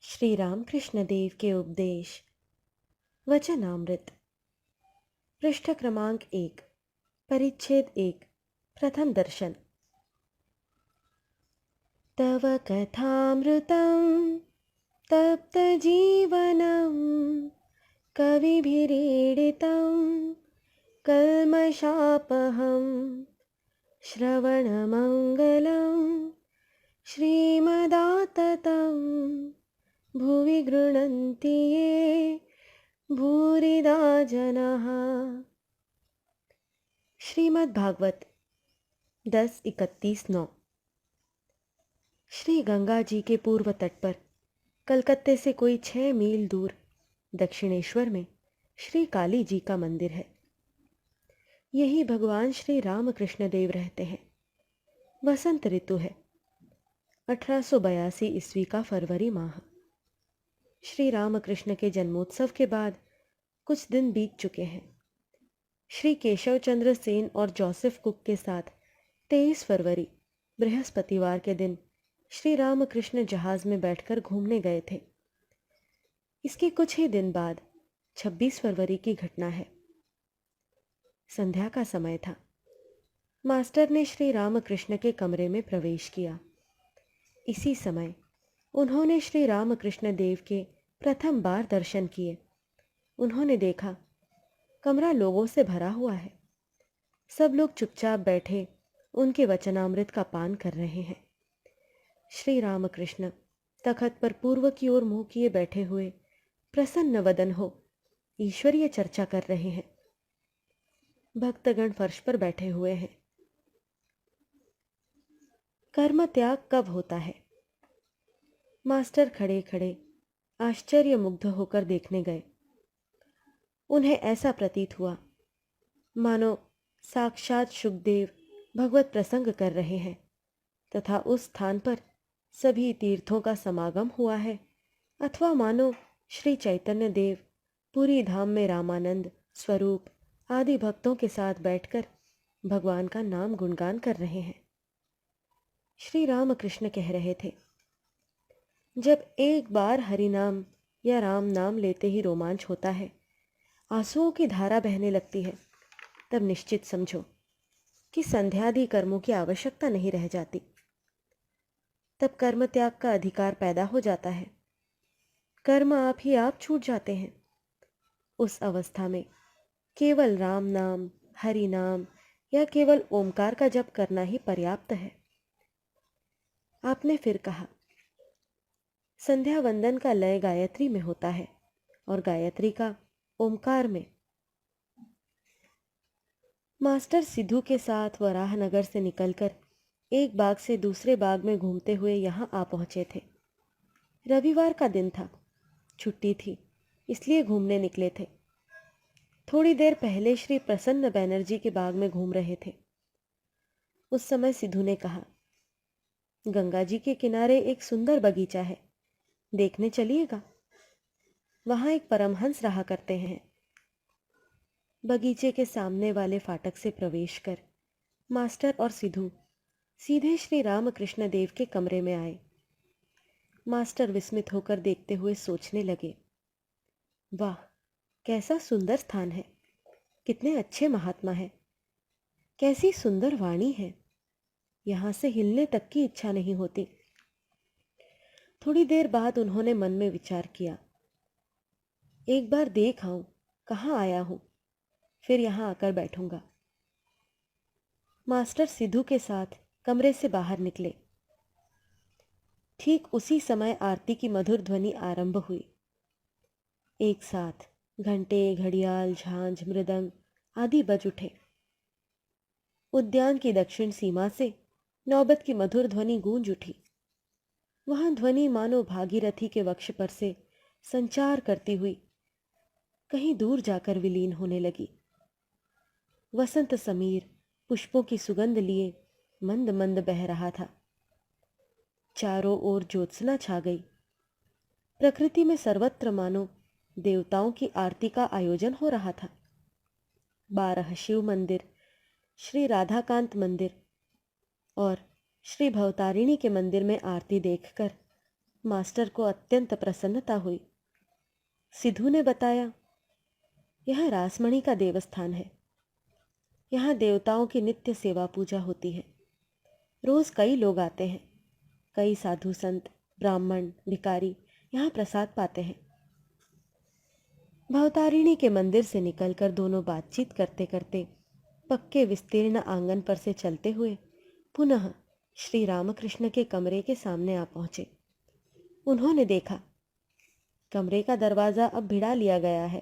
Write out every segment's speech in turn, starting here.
श्री रामकृष्ण देव के उपदेश वचनामृत पृष्ठ क्रमांक 1 परिच्छेद 1 प्रथम दर्शन। तव कथामृतं तप्त जीवनं कविभिरीडितं कल्मषापहं श्रवणमङ्गलं श्रीमदाततं भुवि गृह्णन्ति ये भूरिदा जनाः। श्रीमद् भागवत 10:31-9। श्री गंगा जी के पूर्व तट पर कलकत्ते से कोई 6 मील दूर दक्षिणेश्वर में श्री काली जी का मंदिर है। यही भगवान श्री रामकृष्ण देव रहते हैं। वसंत ऋतु है। 1882 ईस्वी का फरवरी माह। श्री रामकृष्ण के जन्मोत्सव के बाद कुछ दिन बीत चुके हैं। श्री केशव चंद्र सेन और जोसेफ कुक के साथ 23 फरवरी बृहस्पतिवार के दिन श्री रामकृष्ण जहाज में बैठकर घूमने गए थे। इसके कुछ ही दिन बाद 26 फरवरी की घटना है। संध्या का समय था। मास्टर ने श्री रामकृष्ण के कमरे में प्रवेश किया। इसी समय उन्होंने श्री रामकृष्ण देव के प्रथम बार दर्शन किए। उन्होंने देखा कमरा लोगों से भरा हुआ है। सब लोग चुपचाप बैठे उनके वचनामृत का पान कर रहे हैं। श्री रामकृष्ण तखत पर पूर्व की ओर मुंह किए बैठे हुए प्रसन्न वदन हो ईश्वरीय चर्चा कर रहे हैं। भक्तगण फर्श पर बैठे हुए हैं। कर्म त्याग कब होता है? मास्टर खड़े खड़े आश्चर्य मुग्ध होकर देखने गए। उन्हें ऐसा प्रतीत हुआ मानो साक्षात शुकदेव भगवत प्रसंग कर रहे हैं तथा उस स्थान पर सभी तीर्थों का समागम हुआ है, अथवा मानो श्री चैतन्य देव पूरी धाम में रामानंद स्वरूप आदि भक्तों के साथ बैठकर भगवान का नाम गुणगान कर रहे हैं। श्री रामकृष्ण कह रहे थे, जब एक बार हरि नाम या राम नाम लेते ही रोमांच होता है, आंसुओं की धारा बहने लगती है, तब निश्चित समझो कि संध्यादि कर्मों की आवश्यकता नहीं रह जाती। तब कर्म त्याग का अधिकार पैदा हो जाता है। कर्म आप ही आप छूट जाते हैं। उस अवस्था में केवल राम नाम, हरि नाम या केवल ओमकार का जप करना ही पर्याप्त है। आपने फिर कहा, संध्या वंदन का लय गायत्री में होता है और गायत्री का ओमकार में। मास्टर सिद्धू के साथ वराहनगर से निकलकर एक बाग से दूसरे बाग में घूमते हुए यहाँ आ पहुँचे थे। रविवार का दिन था, छुट्टी थी, इसलिए घूमने निकले थे। थोड़ी देर पहले श्री प्रसन्न बैनर्जी के बाग में घूम रहे थे। उस समय सिद्धू ने कहा, गंगा जी के किनारे एक सुंदर बगीचा है, देखने चलिएगा। वहाँ एक परमहंस रहा करते हैं। बगीचे के सामने वाले फाटक से प्रवेश कर मास्टर और सिद्धू सीधे श्री रामकृष्ण देव के कमरे में आए। मास्टर विस्मित होकर देखते हुए सोचने लगे, वाह, कैसा सुंदर स्थान है, कितने अच्छे महात्मा हैं, कैसी सुंदर वाणी है, यहाँ से हिलने तक की इच्छा नहीं होती। थोड़ी देर बाद उन्होंने मन में विचार किया, एक बार देख आऊं कहाँ आया हूं, फिर यहाँ आकर बैठूंगा। मास्टर सिद्धू के साथ कमरे से बाहर निकले। ठीक उसी समय आरती की मधुर ध्वनि आरंभ हुई। एक साथ घंटे, घड़ियाल, झांझ, मृदंग आदि बज उठे। उद्यान की दक्षिण सीमा से नौबत की मधुर ध्वनि गूंज उठी। वहां ध्वनि मानो भागीरथी के वक्ष पर से संचार करती हुई कहीं दूर जाकर विलीन होने लगी। वसंत समीर पुष्पों की सुगंध लिए मंद मंद बह रहा था। चारों ओर ज्योत्सना छा गई। प्रकृति में सर्वत्र मानो देवताओं की आरती का आयोजन हो रहा था। 12 शिव मंदिर, श्री राधाकांत मंदिर और श्री भवतारिणी के मंदिर में आरती देखकर मास्टर को अत्यंत प्रसन्नता हुई। सिद्धू ने बताया, यह रासमणि का देवस्थान है। यहाँ देवताओं की नित्य सेवा पूजा होती है। रोज कई लोग आते हैं। कई साधु संत, ब्राह्मण, भिखारी यहाँ प्रसाद पाते हैं। भवतारिणी के मंदिर से निकलकर दोनों बातचीत करते करते पक्के विस्तीर्ण आंगन पर से चलते हुए पुनः श्री रामकृष्ण के कमरे के सामने आ पहुंचे। उन्होंने देखा, कमरे का दरवाजा अब भिड़ा लिया गया है।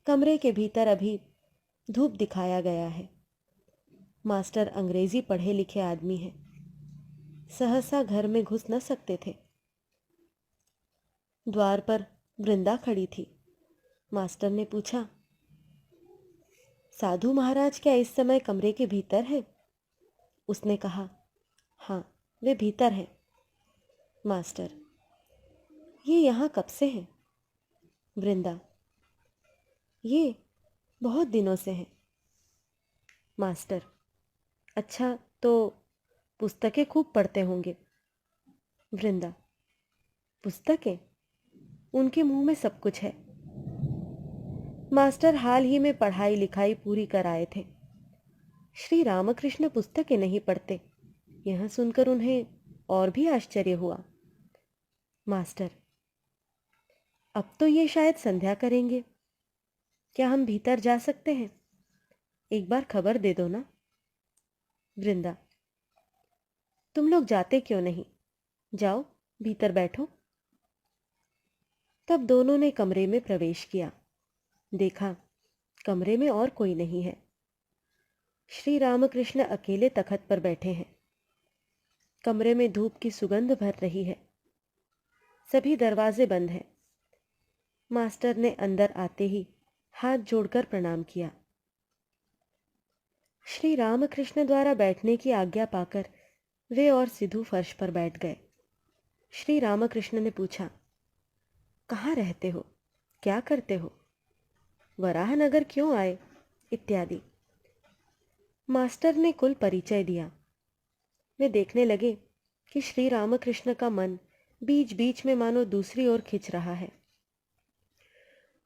कमरे के भीतर अभी धूप दिखाया गया है। मास्टर अंग्रेजी पढ़े लिखे आदमी हैं, सहसा घर में घुस न सकते थे। द्वार पर वृंदा खड़ी थी। मास्टर ने पूछा, साधु महाराज क्या इस समय कमरे के भीतर है? उसने कहा, हाँ, वे भीतर हैं। मास्टर, ये यहाँ कब से हैं? वृंदा, ये बहुत दिनों से हैं। मास्टर, अच्छा, तो पुस्तकें खूब पढ़ते होंगे। वृंदा, पुस्तकें? उनके मुंह में सब कुछ है। मास्टर हाल ही में पढ़ाई लिखाई पूरी कराए थे। श्री रामकृष्ण पुस्तकें नहीं पढ़ते, यह सुनकर उन्हें और भी आश्चर्य हुआ। मास्टर, अब तो ये शायद संध्या करेंगे। क्या हम भीतर जा सकते हैं? एक बार खबर दे दो ना। वृंदा, तुम लोग जाते क्यों नहीं? जाओ, भीतर बैठो। तब दोनों ने कमरे में प्रवेश किया। देखा, कमरे में और कोई नहीं है। श्री रामकृष्ण अकेले तखत पर बैठे हैं। कमरे में धूप की सुगंध भर रही है। सभी दरवाजे बंद हैं। मास्टर ने अंदर आते ही हाथ जोड़कर प्रणाम किया। श्री रामकृष्ण द्वारा बैठने की आज्ञा पाकर वे और सिद्धू फर्श पर बैठ गए। श्री रामकृष्ण ने पूछा, कहाँ रहते हो? क्या करते हो? वराहनगर क्यों आए? इत्यादि। मास्टर ने कुल परिचय दिया। वे देखने लगे कि श्री रामकृष्ण का मन बीच बीच में मानो दूसरी ओर खिंच रहा है।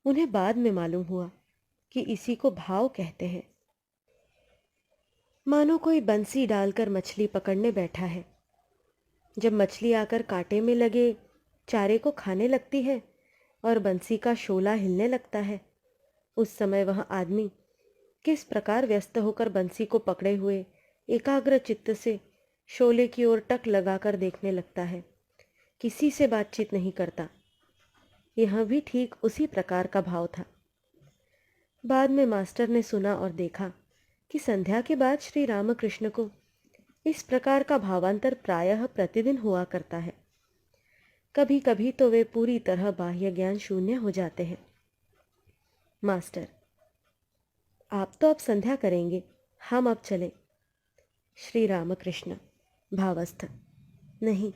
उन्हें बाद में मालूम हुआ कि इसी को भाव कहते हैं। मानो कोई बंसी डालकर मछली पकड़ने बैठा है। जब मछली आकर कांटे में लगे चारे को खाने लगती है और बंसी का शोला हिलने लगता है, उस समय वह आदमी किस प्रकार व्यस्त होकर बंसी को पकड़े हुए एकाग्र चित्त से शोले की ओर टक लगाकर देखने लगता है, किसी से बातचीत नहीं करता। यह भी ठीक उसी प्रकार का भाव था। बाद में मास्टर ने सुना और देखा कि संध्या के बाद श्री रामकृष्ण को इस प्रकार का भावांतर प्रायः प्रतिदिन हुआ करता है। कभी कभी तो वे पूरी तरह बाह्य ज्ञान शून्य हो जाते हैं। मास्टर, आप तो अब संध्या करेंगे, हम अब चले। श्री रामकृष्ण भावस्थ, नहीं,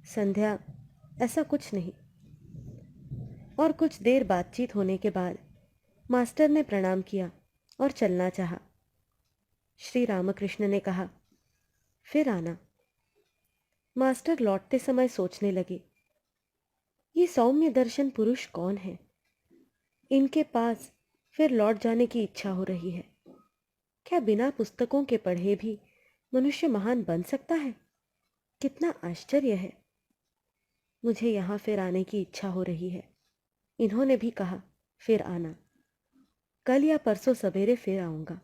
संध्या ऐसा कुछ नहीं। और कुछ देर बातचीत होने के बाद मास्टर ने प्रणाम किया और चलना चाहा। श्री रामकृष्ण ने कहा, फिर आना। मास्टर लौटते समय सोचने लगे, ये सौम्य दर्शन पुरुष कौन है? इनके पास फिर लौट जाने की इच्छा हो रही है। क्या बिना पुस्तकों के पढ़े भी मनुष्य महान बन सकता है? कितना आश्चर्य है। मुझे यहाँ फिर आने की इच्छा हो रही है। इन्होंने भी कहा, फिर आना। कल या परसों सवेरे फिर आऊँगा।